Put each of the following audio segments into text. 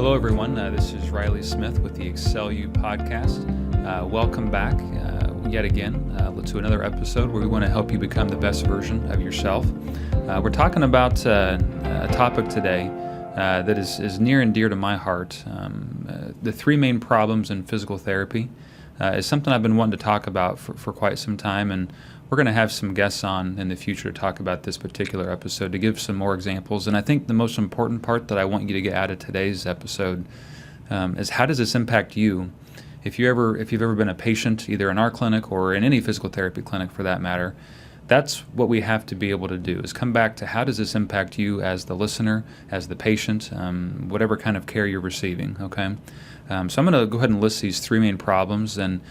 Hello, everyone. This is Ryley Smith with the XCEL U Podcast. Welcome back yet again to another episode where we want to help you become the best version of yourself. We're talking about a topic today that is near and dear to my heart. The three main problems in physical therapy is something I've been wanting to talk about for quite some time, and we're going to have some guests on in the future to talk about this particular episode to give some more examples. And I think the most important part that I want you to get out of today's episode is how does this impact you? If you've ever been a patient, either in our clinic or in any physical therapy clinic for that matter, that's what we have to be able to do, is come back to how does this impact you as the listener, as the patient, whatever kind of care you're receiving, okay? So I'm going to go ahead and list these three main problems. And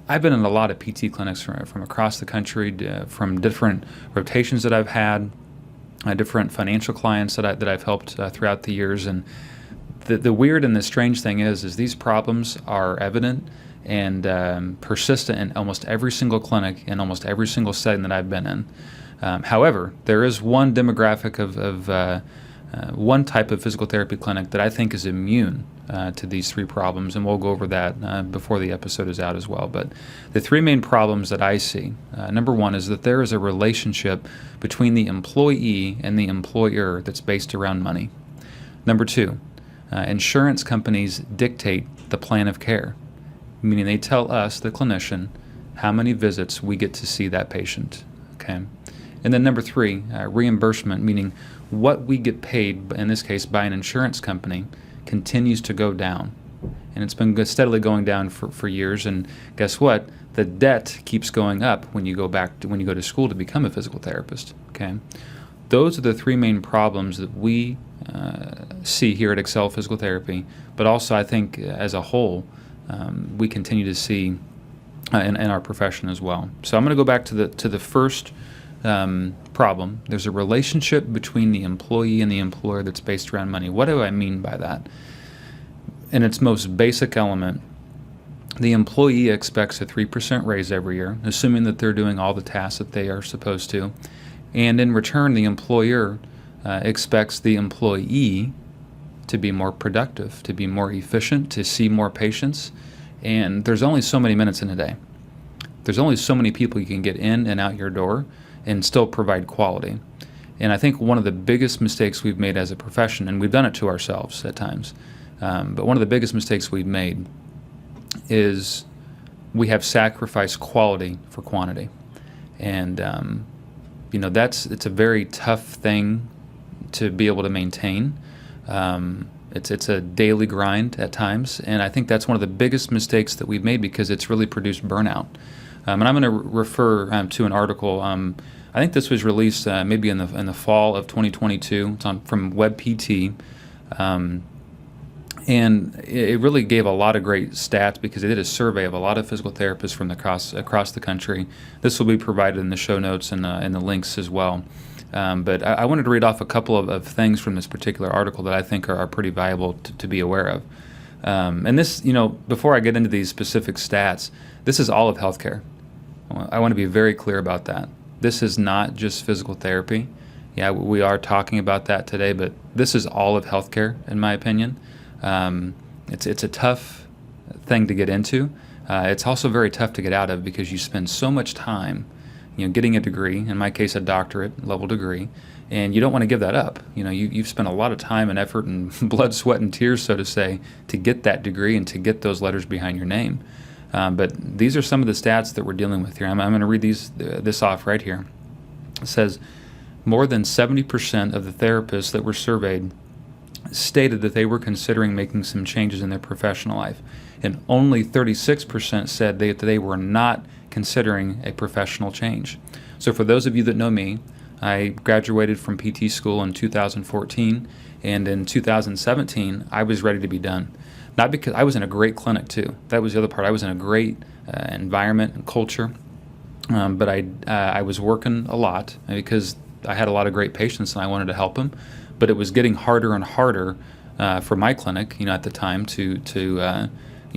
I've been in a lot of PT clinics from across the country, from different rotations that I've had, different financial clients that I've helped throughout the years. And the weird and the strange thing is these problems are evident and persistent in almost every single clinic and almost every single setting that I've been in. However, there is one demographic of one type of physical therapy clinic that I think is immune to these three problems, and we'll go over that before the episode is out as well. But the three main problems that I see, number one is that there is a relationship between the employee and the employer that's based around money. Number two, insurance companies dictate the plan of care, meaning they tell us, the clinician, how many visits we get to see that patient. Okay. And then number three, reimbursement, meaning what we get paid, in this case by an insurance company, continues to go down. And it's been steadily going down for years. And guess what? The debt keeps going up when you go to school to become a physical therapist. Okay. Those are the three main problems that we see here at XCEL Physical Therapy, but also I think as a whole, we continue to see in our profession as well. So I'm going to go back to the first problem. There's a relationship between the employee and the employer that's based around money. What do I mean by that? In its most basic element, the employee expects a 3% raise every year, assuming that they're doing all the tasks that they are supposed to. And in return, the employer expects the employee to be more productive, to be more efficient, to see more patients. And there's only so many minutes in a day. There's only so many people you can get in and out your door and still provide quality. And I think one of the biggest mistakes we've made as a profession, and we've done it to ourselves at times, but one of the biggest mistakes we've made is we have sacrificed quality for quantity. And it's a very tough thing to be able to maintain. It's a daily grind at times, and I think that's one of the biggest mistakes that we've made because it's really produced burnout. And I'm going to refer to an article. I think this was released maybe in the fall of 2022. It's from WebPT, and it really gave a lot of great stats because they did a survey of a lot of physical therapists from across the country. This will be provided in the show notes and the links as well. But I wanted to read off a couple of things from this particular article that I think are pretty valuable to be aware of. And this, before I get into these specific stats, this is all of healthcare. I want to be very clear about that. This is not just physical therapy. Yeah, we are talking about that today, but this is all of healthcare, in my opinion. It's a tough thing to get into. It's also very tough to get out of because you spend so much time getting a degree, in my case a doctorate level degree, and you don't want to give that up. You've spent a lot of time and effort and blood, sweat, and tears, so to say, to get that degree and to get those letters behind your name. But these are some of the stats that we're dealing with here. I'm going to read this off right here. It says, more than 70% of the therapists that were surveyed stated that they were considering making some changes in their professional life, and only 36% said that they were not considering a professional change. So for those of you that know me, I graduated from PT school in 2014, and in 2017, I was ready to be done. Not because I was in a great clinic too. That was the other part. I was in a great environment and culture, but I was working a lot because I had a lot of great patients and I wanted to help them. But it was getting harder and harder for my clinic, at the time to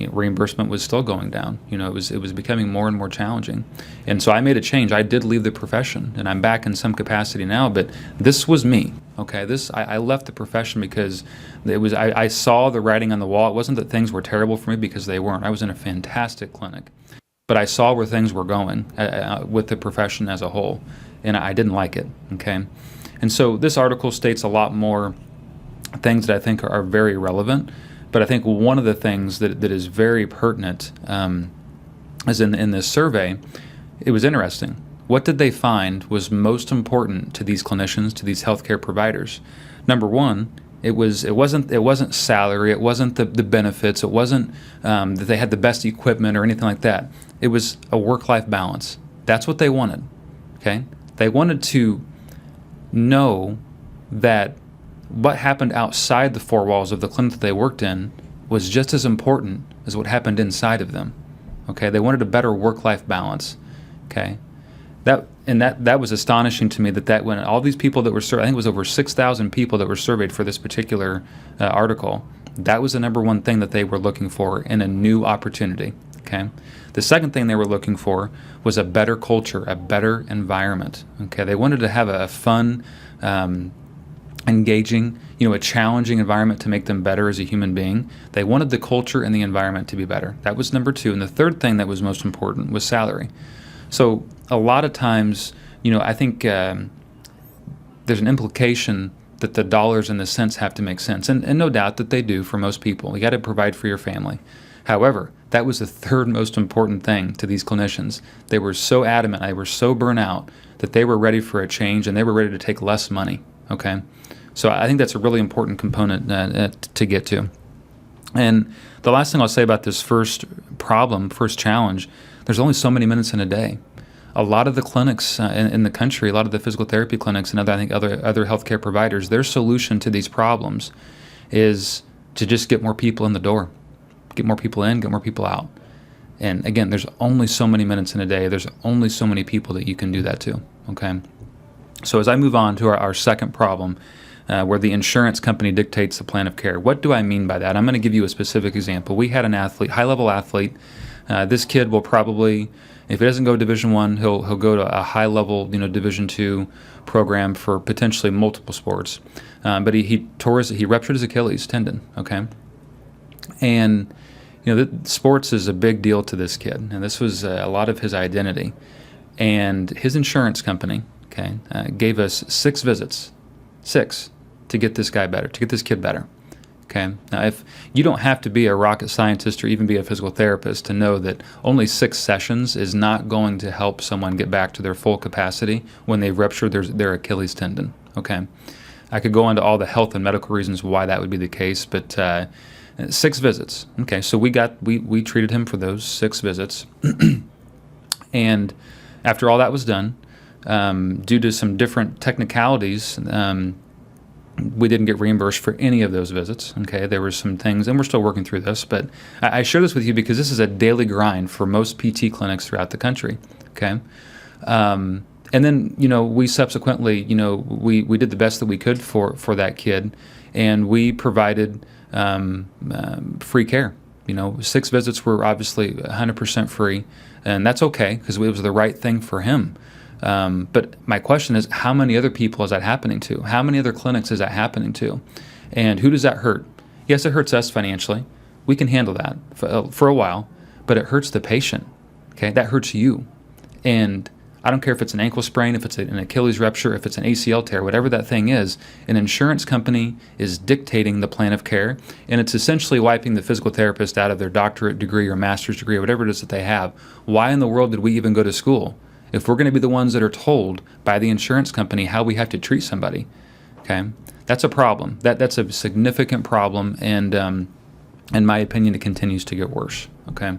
reimbursement was still going down. It was becoming more and more challenging. And so I made a change. I did leave the profession, and I'm back in some capacity now, but this was me. Okay, I left the profession because I saw the writing on the wall. It wasn't that things were terrible for me, because they weren't. I was in a fantastic clinic. But I saw where things were going with the profession as a whole, and I didn't like it, okay? And so this article states a lot more things that I think are very relevant, but I think one of the things that is very pertinent is in this survey. It was interesting. What did they find was most important to these clinicians, to these healthcare providers? Number one, it wasn't salary, it wasn't the benefits, it wasn't that they had the best equipment or anything like that. It was a work-life balance. That's what they wanted. Okay? They wanted to know that what happened outside the four walls of the clinic that they worked in was just as important as what happened inside of them. Okay? They wanted a better work-life balance. Okay? That was astonishing to me that when all these people that were surveyed, I think it was over 6,000 people that were surveyed for this particular article, that was the number one thing that they were looking for in a new opportunity. Okay. The second thing they were looking for was a better culture, a better environment. Okay. They wanted to have a fun, engaging, a challenging environment to make them better as a human being. They wanted the culture and the environment to be better. That was number two. And the third thing that was most important was salary. So a lot of times, I think there's an implication that the dollars and the cents have to make sense. And no doubt that they do for most people. You got to provide for your family. However, that was the third most important thing to these clinicians. They were so adamant, they were so burnt out that they were ready for a change, and they were ready to take less money. Okay? So I think that's a really important component to get to. And the last thing I'll say about this first challenge, there's only so many minutes in a day. A lot of the clinics in the country, a lot of the physical therapy clinics and other healthcare providers, their solution to these problems is to just get more people in the door. Get more people in, get more people out. And again, there's only so many minutes in a day. There's only so many people that you can do that to, okay? So as I move on to our second problem, where the insurance company dictates the plan of care. What do I mean by that? I'm going to give you a specific example. We had an athlete, high-level athlete. This kid will probably, if he doesn't go Division I, he'll go to a high-level, Division II program for potentially multiple sports. But he ruptured his Achilles tendon, okay? And sports is a big deal to this kid, and this was a lot of his identity. And his insurance company, gave us 6 visits, to get this guy better, to get this kid better. Okay. Now, if you don't have to be a rocket scientist or even be a physical therapist to know that only 6 sessions is not going to help someone get back to their full capacity when they've ruptured their Achilles tendon. Okay. I could go into all the health and medical reasons why that would be the case, but 6 visits. Okay. So we treated him for those 6 visits, and after all that was done, due to some different technicalities, we didn't get reimbursed for any of those visits. Okay, there were some things, and we're still working through this, but I share this with you because this is a daily grind for most PT clinics throughout the country. Okay, and then we subsequently we did the best that we could for that kid, and we provided free care. 6 visits were obviously 100% free, and that's okay because it was the right thing for him. But my question is, how many other people is that happening to? How many other clinics is that happening to? And who does that hurt? Yes, it hurts us financially. We can handle that for a while, but it hurts the patient. Okay, that hurts you. And I don't care if it's an ankle sprain, if it's an Achilles rupture, if it's an ACL tear, whatever that thing is, an insurance company is dictating the plan of care, and it's essentially wiping the physical therapist out of their doctorate degree or master's degree or whatever it is that they have. Why in the world did we even go to school if we're going to be the ones that are told by the insurance company how we have to treat somebody? Okay, that's a problem. That's a significant problem, and in my opinion, it continues to get worse. Okay.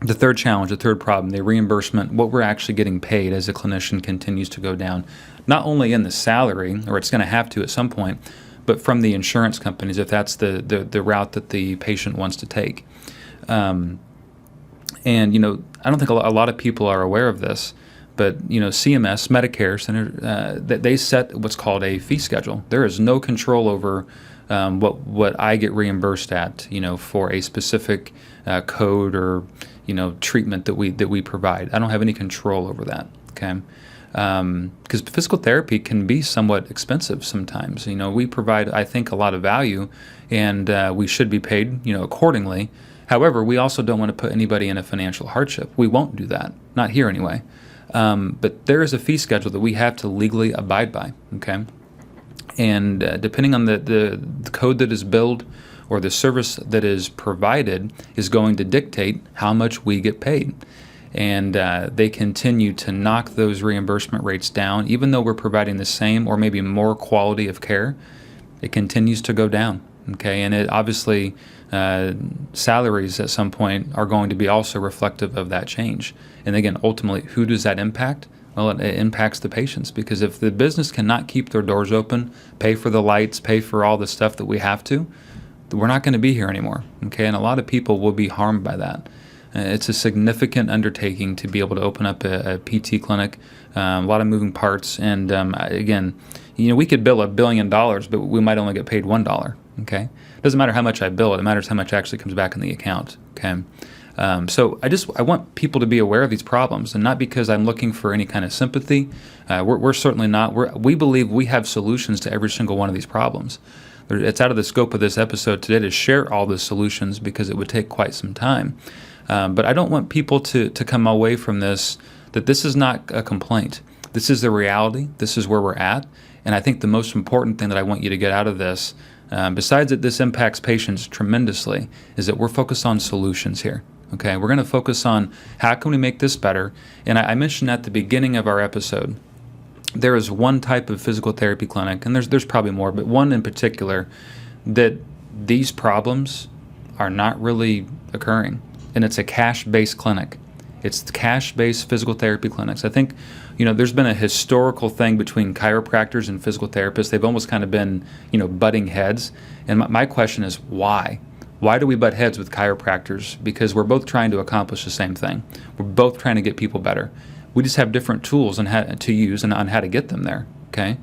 The third challenge, the third problem, the reimbursement, what we're actually getting paid as a clinician continues to go down, not only in the salary, or it's going to have to at some point, but from the insurance companies, if that's the route that the patient wants to take. And, I don't think a lot of people are aware of this, But CMS, Medicare Center, they set what's called a fee schedule. There is no control over what I get reimbursed at, for a specific code or treatment that we provide. I don't have any control over that. Okay, because physical therapy can be somewhat expensive sometimes. We provide, I think, a lot of value, and we should be paid, accordingly. However, we also don't want to put anybody in a financial hardship. We won't do that, not here anyway. But there is a fee schedule that we have to legally abide by. Okay, and depending on the code that is billed or the service that is provided is going to dictate how much we get paid. And they continue to knock those reimbursement rates down. Even though we're providing the same or maybe more quality of care, it continues to go down. Okay, and it obviously salaries at some point are going to be also reflective of that change. And again, ultimately, who does that impact? Well, it impacts the patients, because if the business cannot keep their doors open, pay for the lights, pay for all the stuff that we have to, we're not going to be here anymore. Okay, and a lot of people will be harmed by that. It's a significant undertaking to be able to open up a PT clinic, a lot of moving parts. And again, we could bill $1 billion, but we might only get paid $1. Okay, doesn't matter how much I bill it; it matters how much actually comes back in the account. Okay, so I want people to be aware of these problems, and not because I'm looking for any kind of sympathy. We're certainly not. We believe we have solutions to every single one of these problems. It's out of the scope of this episode today to share all the solutions, because it would take quite some time. But I don't want people to come away from this that this is not a complaint. This is the reality. This is where we're at. And I think the most important thing that I want you to get out of this, besides that this impacts patients tremendously, is that we're focused on solutions here. Okay, we're going to focus on how can we make this better. And I mentioned at the beginning of our episode, there is one type of physical therapy clinic, and there's probably more, but one in particular, that these problems are not really occurring. And it's a cash-based clinic. It's cash-based physical therapy clinics. I think, there's been a historical thing between chiropractors and physical therapists. They've almost kind of been, butting heads. And my question is, why? Why do we butt heads with chiropractors? Because we're both trying to accomplish the same thing. We're both trying to get people better. We just have different tools on how to use and on how to get them there. Okay.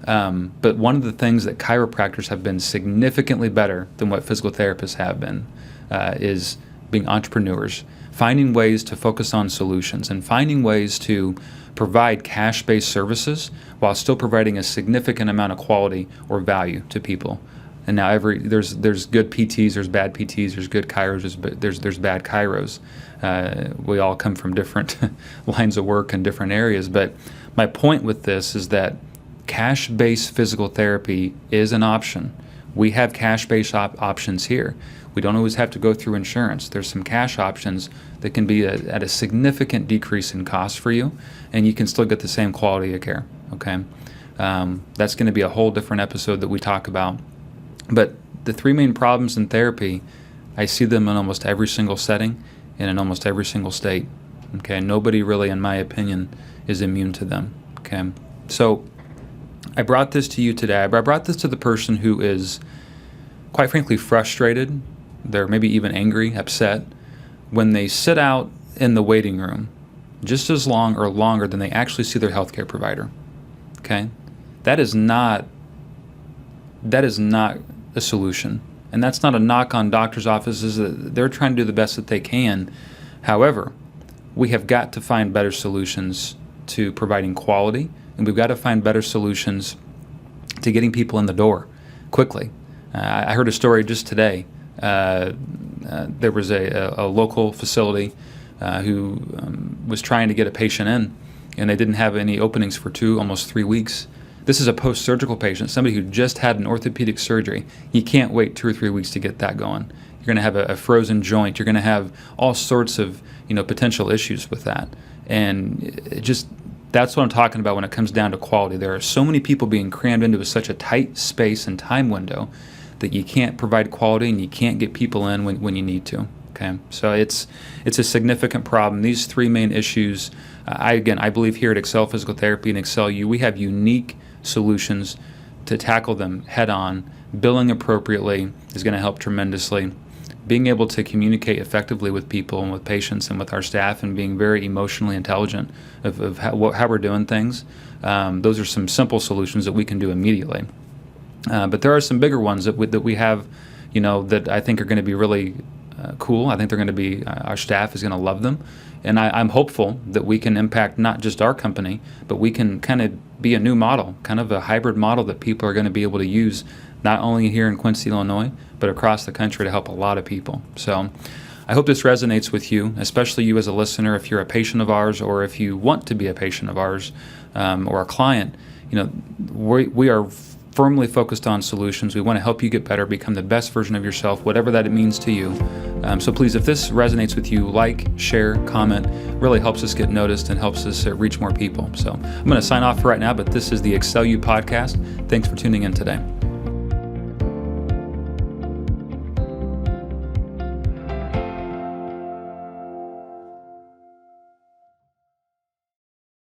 But one of the things that chiropractors have been significantly better than what physical therapists have been is being entrepreneurs, finding ways to focus on solutions and finding ways to provide cash-based services while still providing a significant amount of quality or value to people. And now there's good PTs, there's bad PTs, there's good chiros, there's bad chiros. We all come from different lines of work and different areas. But my point with this is that cash-based physical therapy is an option. We have cash-based options here. We don't always have to go through insurance. There's some cash options that can be at a significant decrease in cost for you, and you can still get the same quality of care. Okay, that's going to be a whole different episode that we talk about. But the three main problems in therapy, I see them in almost every single setting and in almost every single state. Okay, nobody really, in my opinion, is immune to them. Okay, so I brought this to you today. I brought this to the person who is, quite frankly, frustrated. They're maybe even angry, upset, when they sit out in the waiting room just as long or longer than they actually see their healthcare provider. Okay? That is not a solution. And that's not a knock on doctors' offices. They're trying to do the best that they can. However, we have got to find better solutions to providing quality, and we've got to find better solutions to getting people in the door quickly. I heard a story just today. There was a local facility who was trying to get a patient in, and they didn't have any openings for almost 3 weeks. This is a post-surgical patient, somebody who just had an orthopedic surgery. You can't wait 2 or 3 weeks to get that going. You're going to have a frozen joint. You're going to have all sorts of potential issues with that. And that's what I'm talking about when it comes down to quality. There are so many people being crammed into such a tight space and time window that you can't provide quality and you can't get people in when you need to. Okay, so it's a significant problem. These three main issues, I believe here at XCEL Physical Therapy and XCEL U, we have unique solutions to tackle them head on. Billing appropriately is going to help tremendously. being able to communicate effectively with people and with patients and with our staff, and being very emotionally intelligent of how we're doing things. Those are some simple solutions that we can do immediately. But there are some bigger ones that we have, that I think are going to be really cool. I think they're going to be, our staff is going to love them. And I'm hopeful that we can impact not just our company, but we can kind of be a new model, kind of a hybrid model that people are going to be able to use, not only here in Quincy, Illinois, but across the country to help a lot of people. So I hope this resonates with you, especially you as a listener. If you're a patient of ours, or if you want to be a patient of ours, or a client, we are firmly focused on solutions. We want to help you get better, become the best version of yourself, whatever that it means to you. So please, if this resonates with you, like, share, comment. Really helps us get noticed and helps us reach more people. So I'm going to sign off for right now, but this is the XCEL U Podcast. Thanks for tuning in today.